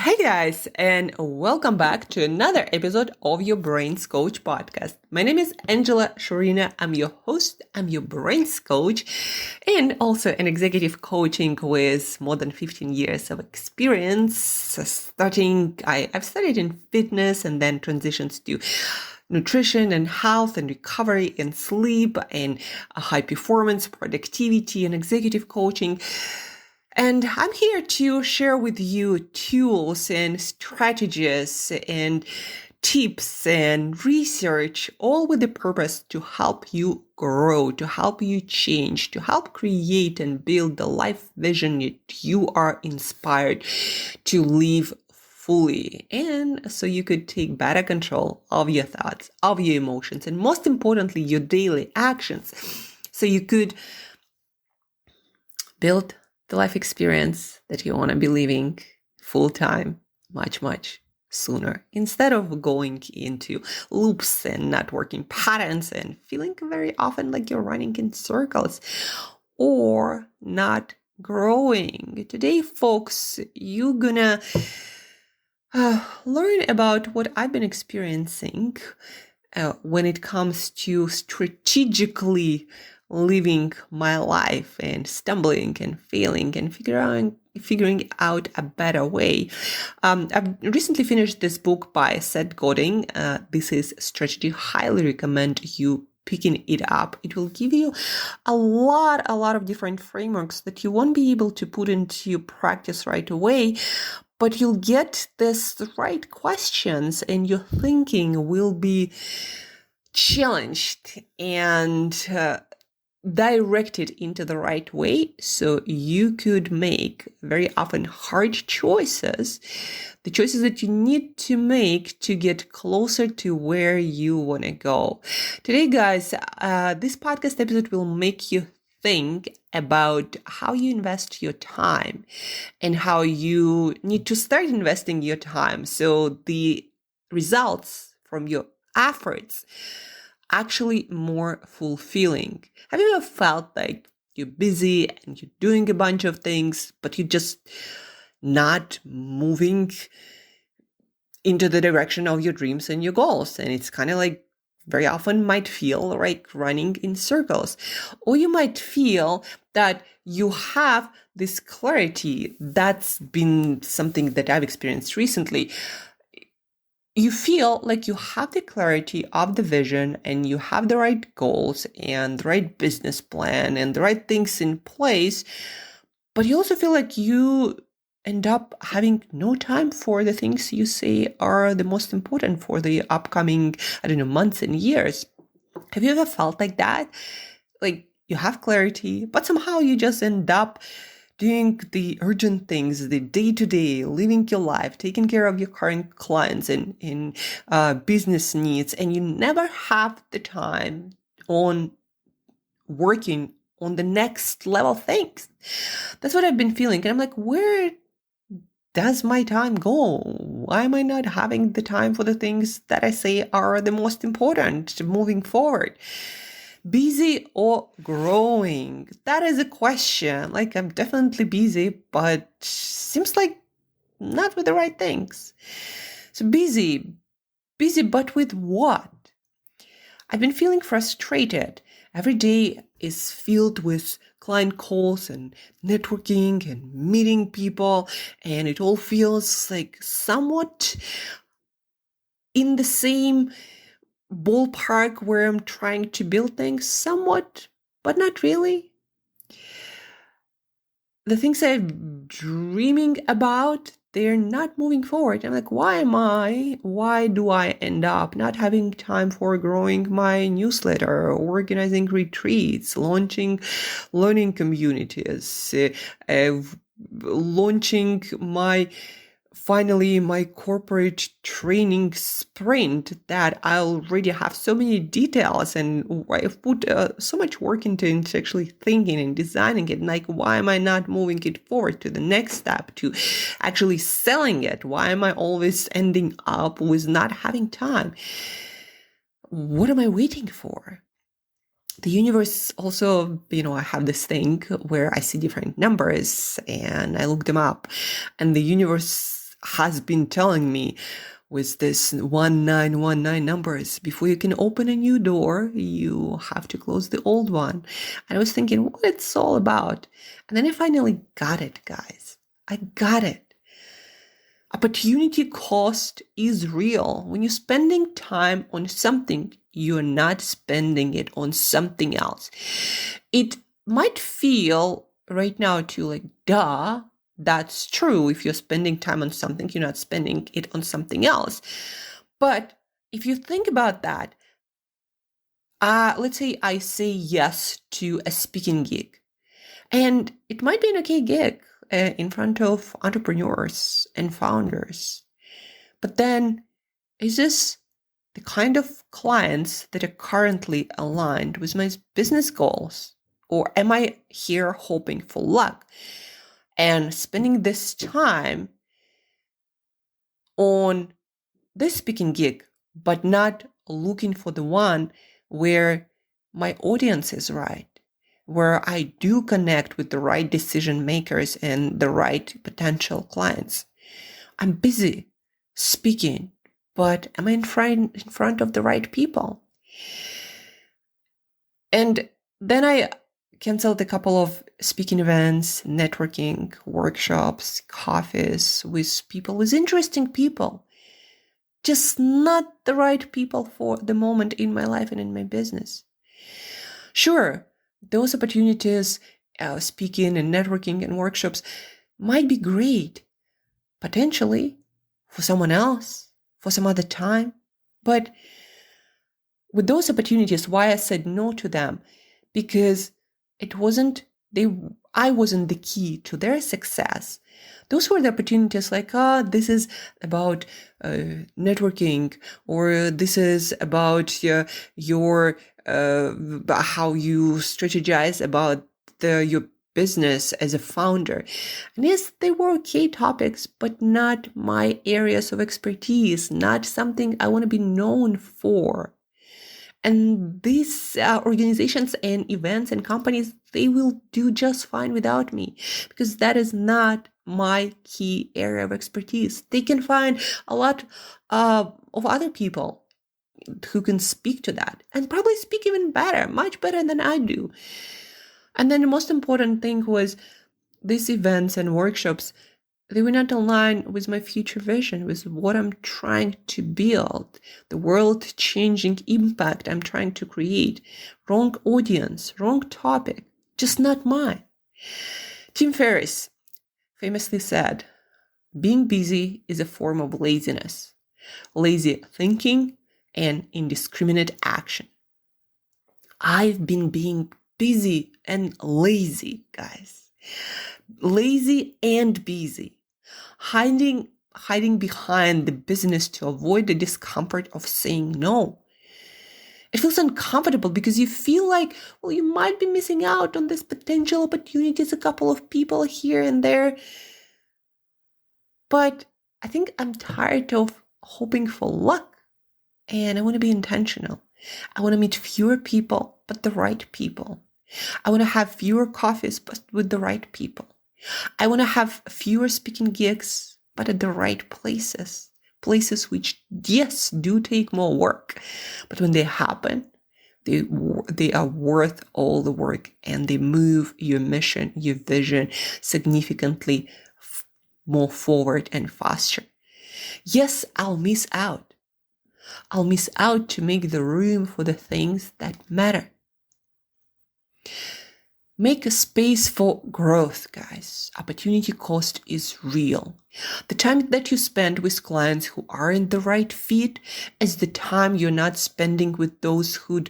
Hey guys, and welcome back to another episode of your Brains Coach podcast. My name is Angela Shurina. I'm your host, I'm your Brains Coach, and also an executive coaching with more than 15 years of experience. I've studied in fitness and then transitions to nutrition and health and recovery and sleep and high performance, productivity and executive coaching. And I'm here to share with you tools and strategies and tips and research, all with the purpose to help you grow, to help you change, to help create and build the life vision that you are inspired to live fully. And so you could take better control of your thoughts, of your emotions, and most importantly, your daily actions. So you could build the life experience that you want to be living full time, much sooner, instead of going into loops and not working patterns and feeling very often like you're running in circles or not growing. Today, folks, you're gonna learn about what I've been experiencing when it comes to strategically living my life and stumbling and failing and figuring out a better way. I've recently finished this book by Seth Godin. This is Strategy. Highly recommend you picking it up. It will give you a lot of different frameworks that you won't be able to put into practice right away, but you'll get this right questions and your thinking will be challenged and directed into the right way, so you could make very often hard choices, the choices that you need to make to get closer to where you want to go. Today, guys, this podcast episode will make you think about how you invest your time and how you need to start investing your time so the results from your efforts actually more fulfilling. Have you ever felt like you're busy and you're doing a bunch of things, but you're just not moving into the direction of your dreams and your goals? And it's kind of like very often might feel like running in circles. Or you might feel that you have this clarity. That's been something that I've experienced recently. You feel like you have the clarity of the vision and you have the right goals and the right business plan and the right things in place, but you also feel like you end up having no time for the things you say are the most important for the upcoming, months and years. Have you ever felt like that? Like you have clarity, but somehow you just end up doing the urgent things, the day-to-day, living your life, taking care of your current clients and in business needs, and you never have the time on working on the next level things. That's what I've been feeling. And I'm like, where does my time go? Why am I not having the time for the things that I say are the most important moving forward? Busy or growing? That is a question. Like, I'm definitely busy, but seems like not with the right things. So busy, but with what? I've been feeling frustrated. Every day is filled with client calls and networking and meeting people, and it all feels like somewhat in the same ballpark where I'm trying to build things somewhat, but not really. The things I'm dreaming about, they're not moving forward. I'm like, why do I end up not having time for growing my newsletter, organizing retreats, launching learning communities, launching finally my corporate training sprint that I already have so many details and I've put so much work into actually thinking and designing it. Like, why am I not moving it forward to the next step, to actually selling it? Why am I always ending up with not having time? What am I waiting for? The universe also, I have this thing where I see different numbers and I look them up, and the universe has been telling me with this 1919 numbers, before you can open a new door, you have to close the old one. And I was thinking what it's all about. And then I finally got it, guys. I got it. Opportunity cost is real. When you're spending time on something, you're not spending it on something else. It might feel right now to like, duh, that's true. If you're spending time on something, you're not spending it on something else. But if you think about that, let's say I say yes to a speaking gig, and it might be an okay gig in front of entrepreneurs and founders. But then, is this the kind of clients that are currently aligned with my business goals? Or am I here hoping for luck and spending this time on this speaking gig, but not looking for the one where my audience is right, where I do connect with the right decision makers and the right potential clients? I'm busy speaking, but am I in front of the right people? And then I canceled a couple of speaking events, networking, workshops, coffees with people, with interesting people. Just not the right people for the moment in my life and in my business. Sure, those opportunities, speaking and networking and workshops might be great, potentially, for someone else, for some other time. But with those opportunities, why I said no to them? Because I wasn't the key to their success. Those were the opportunities like, this is about networking, or this is about your how you strategize about your business as a founder. And yes, they were okay topics, but not my areas of expertise, not something I want to be known for. And these organizations and events and companies, they will do just fine without me, because that is not my key area of expertise. They can find a lot of other people who can speak to that and probably speak even better, much better than I do. And then the most important thing was these events and workshops, they were not aligned with my future vision, with what I'm trying to build, the world-changing impact I'm trying to create. Wrong audience, wrong topic, just not mine. Tim Ferriss famously said, being busy is a form of laziness, lazy thinking and indiscriminate action. I've been being busy and lazy, guys. Lazy and busy. Hiding behind the business to avoid the discomfort of saying no. It feels uncomfortable because you feel like, well, you might be missing out on this potential opportunities, a couple of people here and there. But I think I'm tired of hoping for luck, and I want to be intentional. I want to meet fewer people, but the right people. I want to have fewer coffees, but with the right people. I want to have fewer speaking gigs, but at the right places. Places which, yes, do take more work. But when they happen, they are worth all the work, and they move your mission, your vision significantly more forward and faster. Yes, I'll miss out. I'll miss out to make the room for the things that matter. Make a space for growth, guys. Opportunity cost is real. The time that you spend with clients who aren't the right fit is the time you're not spending with those who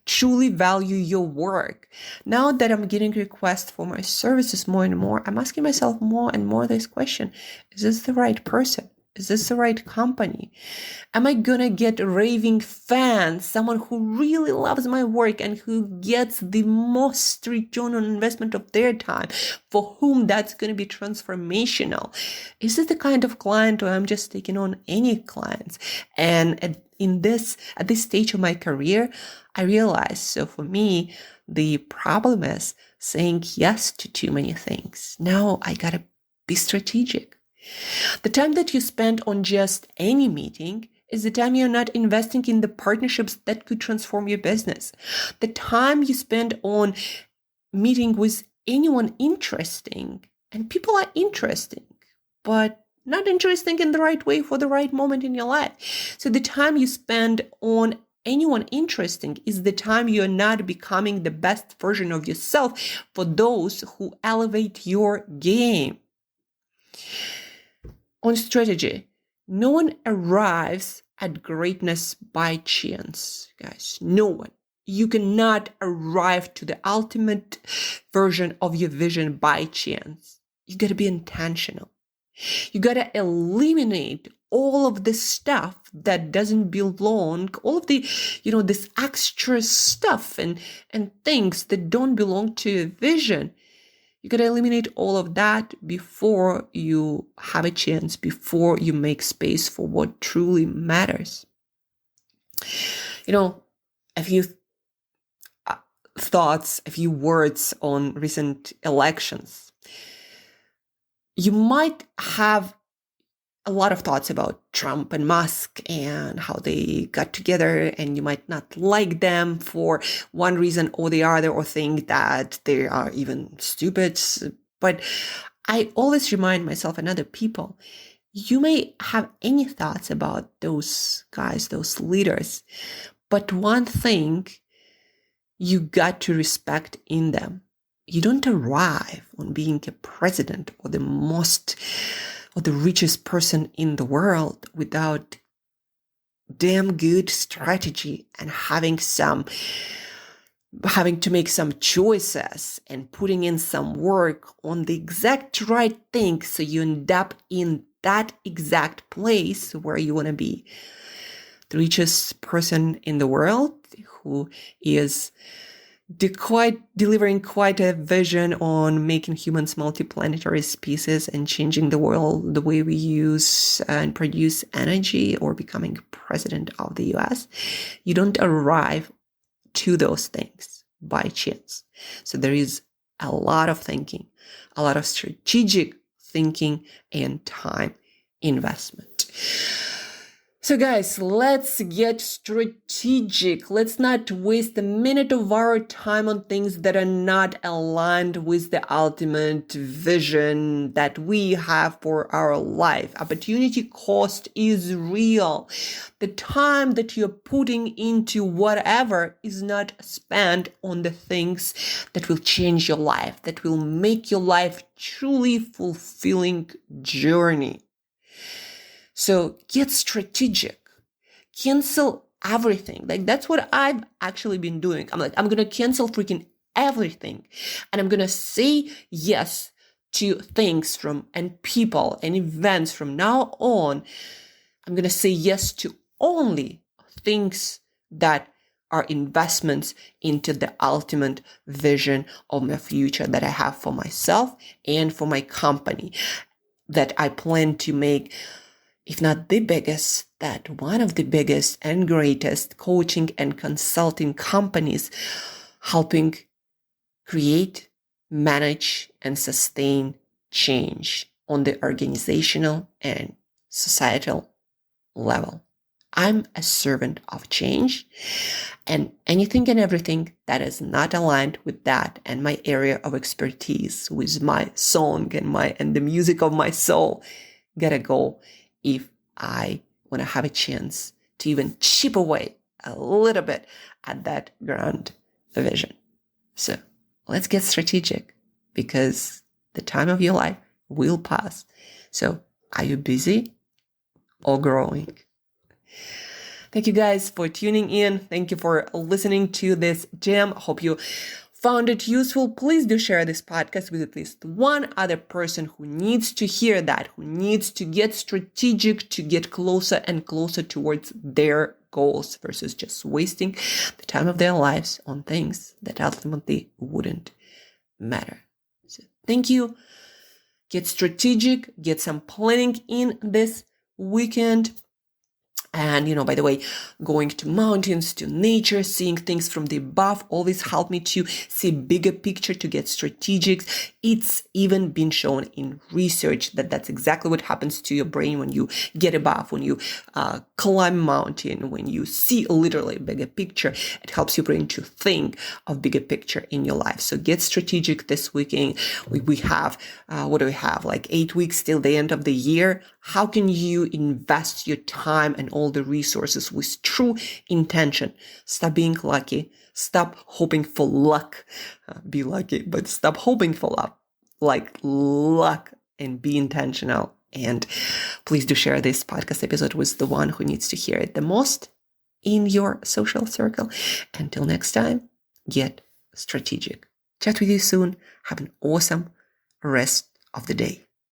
truly value your work. Now that I'm getting requests for my services more and more, I'm asking myself more and more this question. Is this the right person? Is this the right company? Am I gonna get raving fans, someone who really loves my work and who gets the most return on investment of their time, for whom that's gonna be transformational? Is this the kind of client, or I'm just taking on any clients? And at this stage of my career, I realized, so for me, the problem is saying yes to too many things. Now I gotta be strategic. The time that you spend on just any meeting is the time you're not investing in the partnerships that could transform your business. The time you spend on meeting with anyone interesting, and people are interesting, but not interesting in the right way for the right moment in your life. So the time you spend on anyone interesting is the time you're not becoming the best version of yourself for those who elevate your game. On strategy, no one arrives at greatness by chance, guys. No one. You cannot arrive to the ultimate version of your vision by chance. You got to be intentional. You got to eliminate all of the stuff that doesn't belong, all of the, this extra stuff and things that don't belong to your vision. You got to eliminate all of that before you have a chance, before you make space for what truly matters. A few thoughts, a few words on recent elections. You might have a lot of thoughts about Trump and Musk and how they got together, and you might not like them for one reason or the other, or think that they are even stupid. But I always remind myself and other people, you may have any thoughts about those guys, those leaders, but one thing you got to respect in them. You don't arrive on being a president or the richest person in the world without damn good strategy and having to make some choices and putting in some work on the exact right thing so you end up in that exact place where you want to be. The richest person in the world who is delivering quite a vision on making humans multiplanetary species and changing the world, the way we use and produce energy, or becoming president of the US. You don't arrive to those things by chance. So there is a lot of thinking, a lot of strategic thinking and time investment. So guys, let's get strategic. Let's not waste a minute of our time on things that are not aligned with the ultimate vision that we have for our life. Opportunity cost is real. The time that you're putting into whatever is not spent on the things that will change your life, that will make your life truly fulfilling journey. So get strategic, cancel everything. That's what I've actually been doing. I'm going to cancel freaking everything. And I'm going to say yes to things and people and events from now on. I'm going to say yes to only things that are investments into the ultimate vision of my future that I have for myself and for my company, that I plan to make, if not the biggest, that one of the biggest and greatest coaching and consulting companies, helping create, manage, and sustain change on the organizational and societal level. I'm a servant of change, and anything and everything that is not aligned with that and my area of expertise, with my song and the music of my soul, gotta go if I want to have a chance to even chip away a little bit at that grand vision. So let's get strategic, because the time of your life will pass. So are you busy or growing? Thank you guys for tuning in. Thank you for listening to this jam. I hope you found it useful. Please do share this podcast with at least one other person who needs to hear that, who needs to get strategic, to get closer and closer towards their goals, versus just wasting the time of their lives on things that ultimately wouldn't matter. So thank you. Get strategic, get some planning in this weekend. And, by the way, going to mountains, to nature, seeing things from the above, always help me to see bigger picture, to get strategic. It's even been shown in research that that's exactly what happens to your brain when you get above, when you climb a mountain, when you see literally a bigger picture. It helps your brain to think of bigger picture in your life. So get strategic this weekend. We have, what do we have? Like 8 weeks till the end of the year. How can you invest your time and all the resources with true intention? Stop being lucky. Stop hoping for luck. Be lucky, but stop hoping for luck, and be intentional. And please do share this podcast episode with the one who needs to hear it the most in your social circle. Until next time, get strategic. Chat with you soon. Have an awesome rest of the day.